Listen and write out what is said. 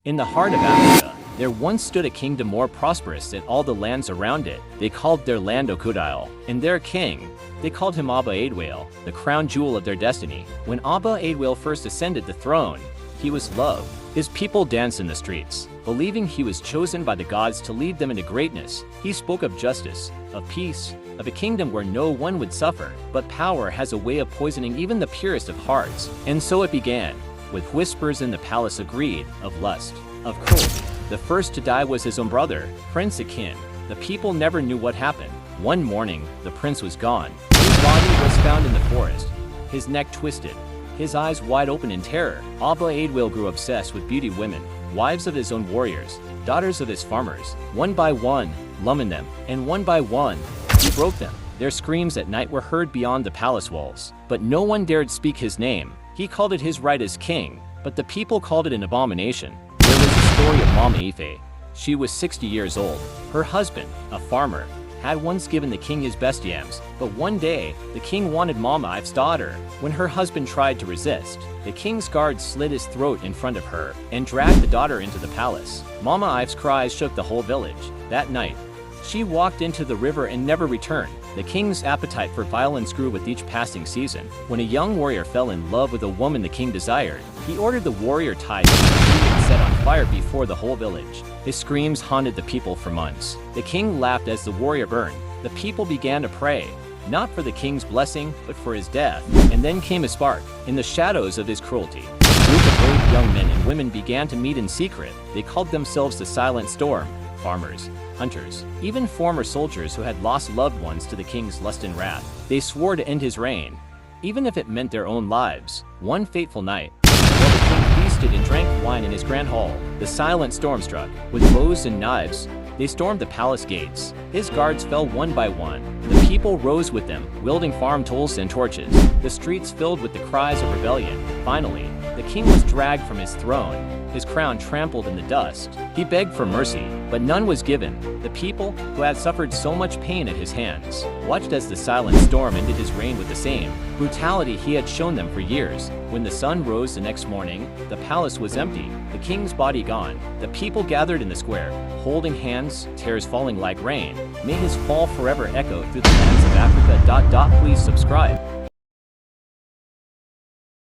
In the heart of Africa, there once stood a kingdom more prosperous than all the lands around it. They called their land Okudile, and their king, they called him Abba Adewale, the crown jewel of their destiny. When Abba Adewale first ascended the throne, he was loved. His people danced in the streets, believing he was chosen by the gods to lead them into greatness. He spoke of justice, of peace, of a kingdom where no one would suffer. But power has a way of poisoning even the purest of hearts. And so it began, with whispers in the palace of greed, of lust, of cruelty. The first to die was his own brother, Prince Akin. The people never knew what happened. One morning, the prince was gone. His body was found in the forest, his neck twisted, his eyes wide open in terror. Abba Adewale grew obsessed with beauty women, wives of his own warriors, daughters of his farmers. One by one, lummed them, and one by one, he broke them. Their screams at night were heard beyond the palace walls, but no one dared speak his name. He called it his right as king, but the people called it an abomination. There was the story of Mama Ife. She was 60 years old. Her husband, a farmer, had once given the king his best yams, but one day, the king wanted Mama Ife's daughter. When her husband tried to resist, the king's guards slit his throat in front of her and dragged the daughter into the palace. Mama Ife's cries shook the whole village. That night, she walked into the river and never returned. The king's appetite for violence grew with each passing season. When a young warrior fell in love with a woman the king desired, he ordered the warrior tied to a tree and set on fire before the whole village. His screams haunted the people for months. The king laughed as the warrior burned. The people began to pray, not for the king's blessing, but for his death. And then came a spark. In the shadows of his cruelty, a group of brave young men and women began to meet in secret. They called themselves the Silent Storm. Farmers, hunters, even former soldiers who had lost loved ones to the king's lust and wrath. They swore to end his reign, even if it meant their own lives. One fateful night, while the king feasted and drank wine in his grand hall, the Silent Storm struck. With bows and knives, they stormed the palace gates. His guards fell one by one. The people rose with them, wielding farm tools and torches. The streets filled with the cries of rebellion. Finally, the king was dragged from his throne, his crown trampled in the dust. He begged for mercy, but none was given. The people, who had suffered so much pain at his hands, watched as the Silent Storm ended his reign with the same brutality he had shown them for years. When the sun rose the next morning, the palace was empty, the king's body gone. The people gathered in the square, holding hands, tears falling like rain. May his fall forever echo through the lands of Africa. Please subscribe.